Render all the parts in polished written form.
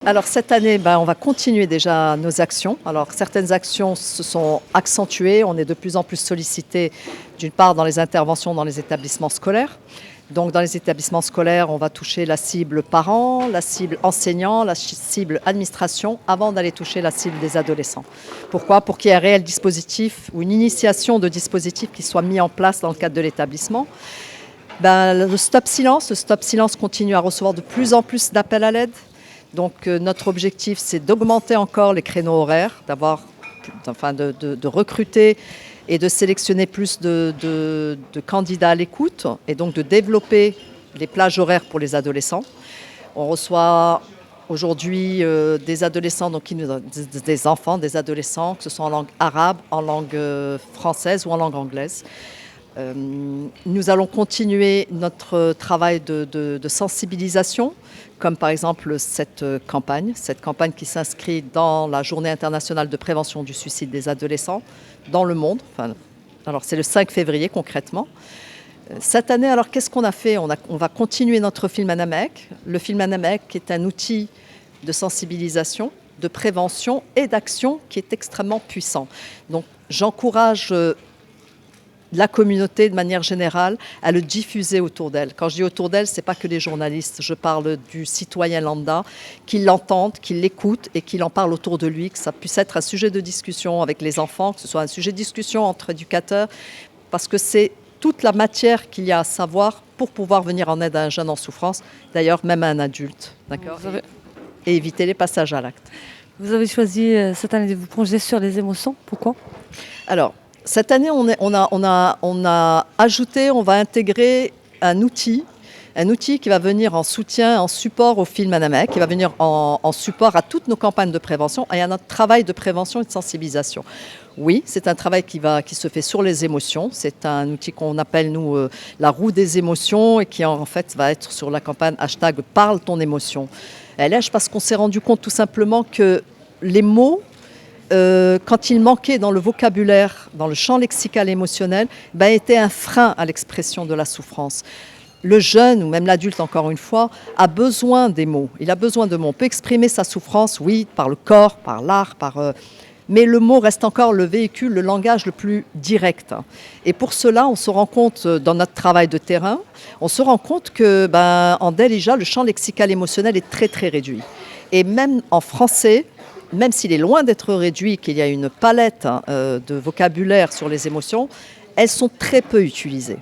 Alors cette année, on va continuer déjà nos actions. Alors certaines actions se sont accentuées, on est de plus en plus sollicité d'une part dans les interventions dans les établissements scolaires. Donc dans les établissements scolaires, on va toucher la cible parents, la cible enseignants, la cible administration, avant d'aller toucher la cible des adolescents. Pourquoi ? Pour qu'il y ait un réel dispositif ou une initiation de dispositif qui soit mis en place dans le cadre de l'établissement. Le Stop Silence continue à recevoir de plus en plus d'appels à l'aide. Donc notre objectif, c'est d'augmenter encore les créneaux horaires, de recruter et de sélectionner plus de candidats à l'écoute et donc de développer les plages horaires pour les adolescents. On reçoit aujourd'hui des adolescents, des enfants, des adolescents, que ce soit en langue arabe, en langue française ou en langue anglaise. Nous allons continuer notre travail de sensibilisation, comme par exemple cette campagne qui s'inscrit dans la Journée internationale de prévention du suicide des adolescents dans le monde. Alors c'est le 5 février concrètement. Cette année, alors qu'est-ce qu'on a fait ? On va continuer notre film Anamek. Le film Anamek est un outil de sensibilisation, de prévention et d'action qui est extrêmement puissant. Donc j'encourage la communauté de manière générale à le diffuser autour d'elle. Quand je dis autour d'elle, ce n'est pas que les journalistes, je parle du citoyen lambda, qui l'entende, qui l'écoute et qui en parle autour de lui, que ça puisse être un sujet de discussion avec les enfants, que ce soit un sujet de discussion entre éducateurs, parce que c'est toute la matière qu'il y a à savoir pour pouvoir venir en aide à un jeune en souffrance, d'ailleurs même à un adulte, d'accord ? Et éviter les passages à l'acte. Vous avez choisi cette année de vous plonger sur les émotions, pourquoi ? Alors, cette année, on a ajouté, on va intégrer un outil qui va venir en soutien, en support au film Anamek, qui va venir en support à toutes nos campagnes de prévention et à notre travail de prévention et de sensibilisation. Oui, c'est un travail qui se fait sur les émotions. C'est un outil qu'on appelle, nous, la roue des émotions et qui, en fait, va être sur la campagne hashtag Parle ton émotion. Elle est parce qu'on s'est rendu compte tout simplement que les mots, quand il manquait dans le vocabulaire, dans le champ lexical émotionnel, était un frein à l'expression de la souffrance. Le jeune, ou même l'adulte encore une fois, a besoin des mots. Il a besoin de mots. On peut exprimer sa souffrance, oui, par le corps, par l'art, mais le mot reste encore le véhicule, le langage le plus direct. Et pour cela, on se rend compte, dans notre travail de terrain, on se rend compte que, en Delija, le champ lexical émotionnel est très, très réduit. Et même en français, même s'il est loin d'être réduit, qu'il y a une palette de vocabulaire sur les émotions, elles sont très peu utilisées.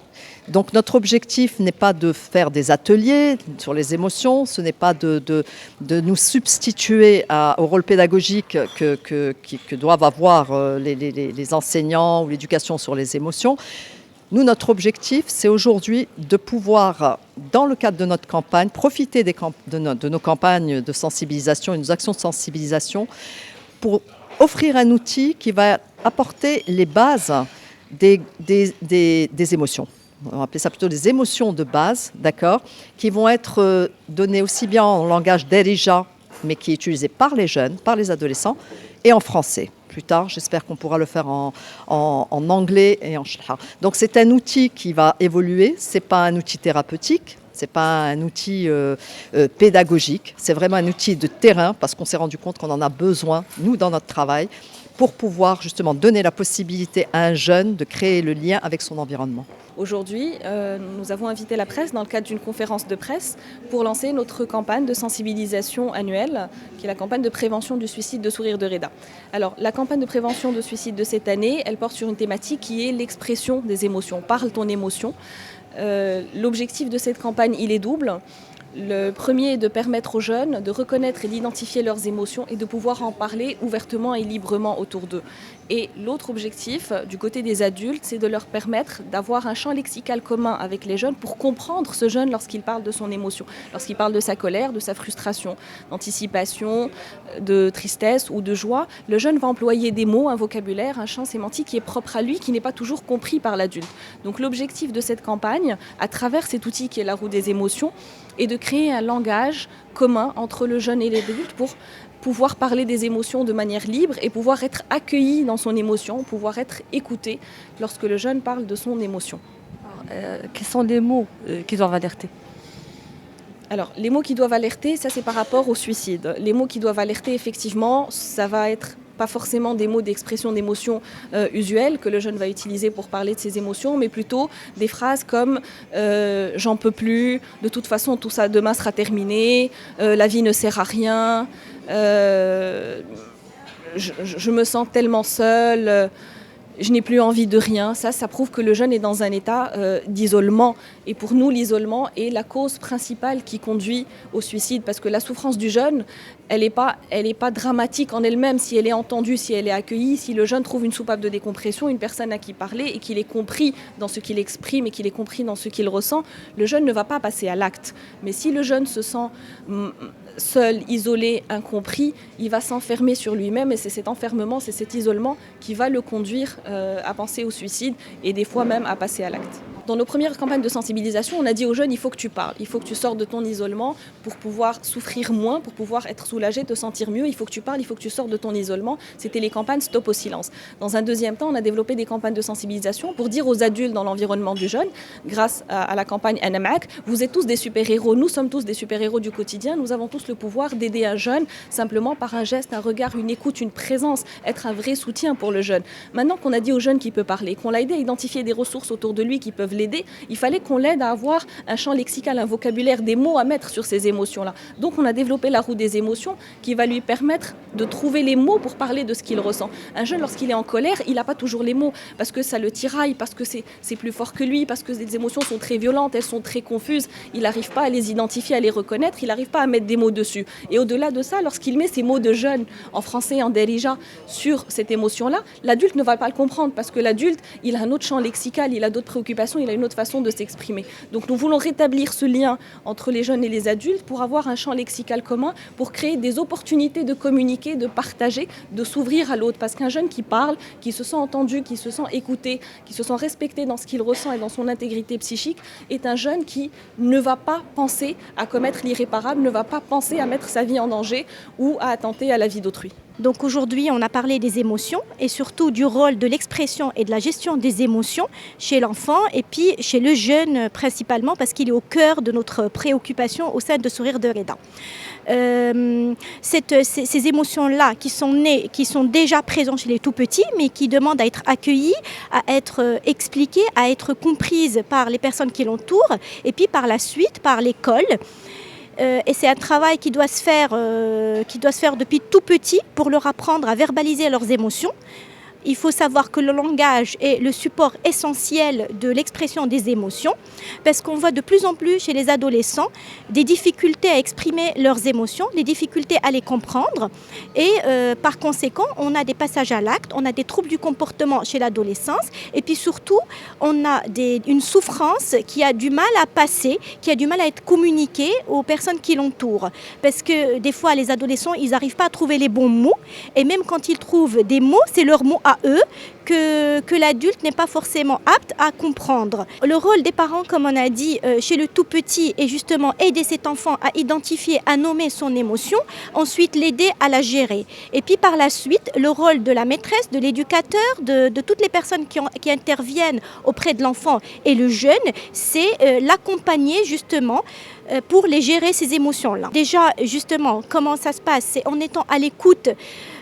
Donc notre objectif n'est pas de faire des ateliers sur les émotions, ce n'est pas de nous substituer au rôle pédagogique que doivent avoir les enseignants ou l'éducation sur les émotions. Nous, notre objectif, c'est aujourd'hui de pouvoir, dans le cadre de notre campagne, profiter de nos campagnes de sensibilisation et nos actions de sensibilisation pour offrir un outil qui va apporter les bases des émotions. On va appeler ça plutôt des émotions de base, d'accord, qui vont être données aussi bien en langage Delija, mais qui est utilisé par les jeunes, par les adolescents, et en français. Plus tard, j'espère qu'on pourra le faire en anglais et en ch'ha. Donc c'est un outil qui va évoluer, ce n'est pas un outil thérapeutique, ce n'est pas un outil pédagogique, c'est vraiment un outil de terrain parce qu'on s'est rendu compte qu'on en a besoin, nous, dans notre travail, pour pouvoir justement donner la possibilité à un jeune de créer le lien avec son environnement. Aujourd'hui, nous avons invité la presse dans le cadre d'une conférence de presse pour lancer notre campagne de sensibilisation annuelle, qui est la campagne de prévention du suicide de Sourire de Reda. Alors, la campagne de prévention de suicide de cette année, elle porte sur une thématique qui est l'expression des émotions. Parle ton émotion. L'objectif de cette campagne, il est double. Le premier est de permettre aux jeunes de reconnaître et d'identifier leurs émotions et de pouvoir en parler ouvertement et librement autour d'eux. Et l'autre objectif, du côté des adultes, c'est de leur permettre d'avoir un champ lexical commun avec les jeunes pour comprendre ce jeune lorsqu'il parle de son émotion, lorsqu'il parle de sa colère, de sa frustration, d'anticipation, de tristesse ou de joie. Le jeune va employer des mots, un vocabulaire, un champ sémantique qui est propre à lui, qui n'est pas toujours compris par l'adulte. Donc l'objectif de cette campagne, à travers cet outil qui est la roue des émotions, est de créer un langage commun entre le jeune et l'adulte pour pouvoir parler des émotions de manière libre et pouvoir être accueilli dans son émotion, pouvoir être écouté lorsque le jeune parle de son émotion. Quels sont les mots qui doivent alerter ? Alors, les mots qui doivent alerter, ça c'est par rapport au suicide. Les mots qui doivent alerter, effectivement, ça va être pas forcément des mots d'expression d'émotion usuels que le jeune va utiliser pour parler de ses émotions, mais plutôt des phrases comme j'en peux plus, de toute façon tout ça demain sera terminé, la vie ne sert à rien, je me sens tellement seule. Je n'ai plus envie de rien. Ça prouve que le jeune est dans un état d'isolement. Et pour nous, l'isolement est la cause principale qui conduit au suicide. Parce que la souffrance du jeune, elle n'est pas dramatique en elle-même. Si elle est entendue, si elle est accueillie, si le jeune trouve une soupape de décompression, une personne à qui parler, et qu'il est compris dans ce qu'il exprime et qu'il est compris dans ce qu'il ressent, le jeune ne va pas passer à l'acte. Mais si le jeune se sent seul, isolé, incompris, il va s'enfermer sur lui-même et c'est cet enfermement, c'est cet isolement qui va le conduire à penser au suicide et des fois même à passer à l'acte. Dans nos premières campagnes de sensibilisation, on a dit aux jeunes, il faut que tu parles, il faut que tu sortes de ton isolement pour pouvoir souffrir moins, pour pouvoir être soulagé, te sentir mieux, il faut que tu parles, il faut que tu sortes de ton isolement. C'était les campagnes Stop au silence. Dans un deuxième temps, on a développé des campagnes de sensibilisation pour dire aux adultes dans l'environnement du jeune, grâce à la campagne Anamac, vous êtes tous des super-héros, nous sommes tous des super-héros du quotidien, nous avons tous le pouvoir d'aider un jeune simplement par un geste, un regard, une écoute, une présence, être un vrai soutien pour le jeune. Maintenant qu'on a dit au jeune qu'il peut parler, qu'on l'a aidé à identifier des ressources autour de lui qui peuvent l'aider, il fallait qu'on l'aide à avoir un champ lexical, un vocabulaire, des mots à mettre sur ces émotions-là. Donc on a développé la roue des émotions qui va lui permettre de trouver les mots pour parler de ce qu'il ressent. Un jeune, lorsqu'il est en colère, il n'a pas toujours les mots parce que ça le tiraille, parce que c'est plus fort que lui, parce que les émotions sont très violentes, elles sont très confuses. Il n'arrive pas à les identifier, à les reconnaître, il n'arrive pas à mettre des mots dessus. Et au-delà de ça, lorsqu'il met ces mots de jeune en français, en derija, sur cette émotion-là, l'adulte ne va pas le comprendre parce que l'adulte, il a un autre champ lexical, il a d'autres préoccupations, il a une autre façon de s'exprimer. Donc nous voulons rétablir ce lien entre les jeunes et les adultes pour avoir un champ lexical commun, pour créer des opportunités de communiquer, de partager, de s'ouvrir à l'autre. Parce qu'un jeune qui parle, qui se sent entendu, qui se sent écouté, qui se sent respecté dans ce qu'il ressent et dans son intégrité psychique, est un jeune qui ne va pas penser à commettre l'irréparable, ne va pas penser à mettre sa vie en danger ou à attenter à la vie d'autrui. Donc aujourd'hui, on a parlé des émotions et surtout du rôle de l'expression et de la gestion des émotions chez l'enfant et puis chez le jeune principalement parce qu'il est au cœur de notre préoccupation au sein de Sourire de Reda. Ces émotions-là qui sont nées, qui sont déjà présentes chez les tout-petits mais qui demandent à être accueillies, à être expliquées, à être comprises par les personnes qui l'entourent et puis par la suite par l'école. Et c'est un travail qui doit se faire depuis tout petit pour leur apprendre à verbaliser leurs émotions. Il faut savoir que le langage est le support essentiel de l'expression des émotions parce qu'on voit de plus en plus chez les adolescents des difficultés à exprimer leurs émotions, des difficultés à les comprendre et par conséquent, on a des passages à l'acte, on a des troubles du comportement chez l'adolescence et puis surtout, on a une souffrance qui a du mal à passer, qui a du mal à être communiquée aux personnes qui l'entourent parce que des fois, les adolescents, ils n'arrivent pas à trouver les bons mots et même quand ils trouvent des mots, c'est leurs mots à eux que l'adulte n'est pas forcément apte à comprendre. Le rôle des parents, comme on a dit, chez le tout petit est justement aider cet enfant à identifier, à nommer son émotion, ensuite l'aider à la gérer. Et puis par la suite, le rôle de la maîtresse, de l'éducateur, de toutes les personnes qui interviennent auprès de l'enfant et le jeune, c'est l'accompagner justement pour les gérer ces émotions-là. Déjà, justement, comment ça se passe? C'est en étant à l'écoute.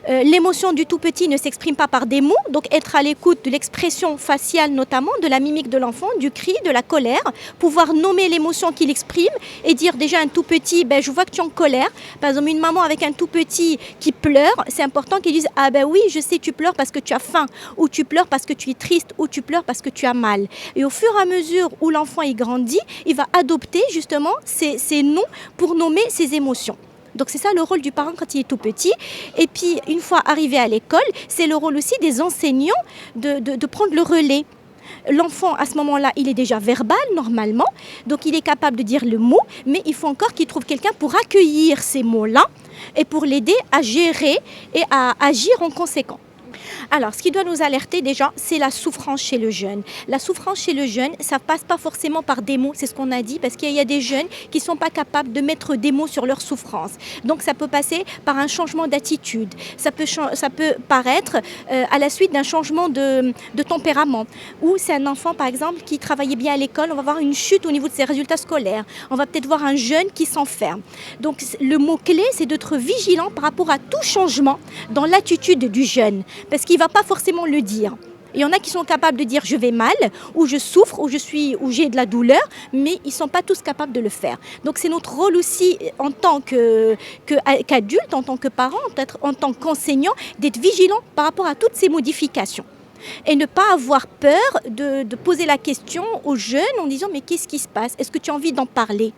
L'émotion du tout petit ne s'exprime pas par des mots, donc être à l'écoute de l'expression faciale notamment, de la mimique de l'enfant, du cri, de la colère, pouvoir nommer l'émotion qu'il exprime et dire déjà un tout petit, je vois que tu es en colère. Par exemple, une maman avec un tout petit qui pleure, c'est important qu'il dise, ah ben oui, je sais, tu pleures parce que tu as faim, ou tu pleures parce que tu es triste, ou tu pleures parce que tu as mal. Et au fur et à mesure où l'enfant y grandit, il va adopter justement ces noms pour nommer ses émotions. Donc c'est ça le rôle du parent quand il est tout petit. Et puis une fois arrivé à l'école, c'est le rôle aussi des enseignants de prendre le relais. L'enfant à ce moment-là, il est déjà verbal normalement, donc il est capable de dire le mot, mais il faut encore qu'il trouve quelqu'un pour accueillir ces mots-là et pour l'aider à gérer et à agir en conséquence. Alors, ce qui doit nous alerter déjà, c'est la souffrance chez le jeune. La souffrance chez le jeune, ça passe pas forcément par des mots, c'est ce qu'on a dit, parce qu'il y a des jeunes qui sont pas capables de mettre des mots sur leur souffrance. Donc, ça peut passer par un changement d'attitude. Ça peut paraître à la suite d'un changement de tempérament. Ou c'est un enfant, par exemple, qui travaillait bien à l'école, on va voir une chute au niveau de ses résultats scolaires. On va peut-être voir un jeune qui s'enferme. Donc, le mot-clé, c'est d'être vigilant par rapport à tout changement dans l'attitude du jeune, parce qu'il ne va pas forcément le dire. Il y en a qui sont capables de dire je vais mal, ou je souffre, ou j'ai de la douleur, mais ils ne sont pas tous capables de le faire. Donc c'est notre rôle aussi en tant qu'adulte, en tant que parent, peut-être en tant qu'enseignant, d'être vigilant par rapport à toutes ces modifications. Et ne pas avoir peur de poser la question aux jeunes en disant mais qu'est-ce qui se passe? Est-ce que tu as envie d'en parler?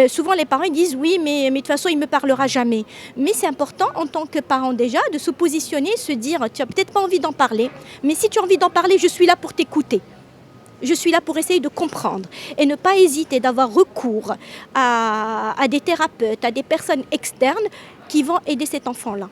Souvent les parents ils disent oui mais de toute façon il ne me parlera jamais. Mais c'est important en tant que parent déjà de se positionner, se dire tu n'as peut-être pas envie d'en parler, mais si tu as envie d'en parler, je suis là pour t'écouter. Je suis là pour essayer de comprendre et ne pas hésiter d'avoir recours à des thérapeutes, à des personnes externes qui vont aider cet enfant-là.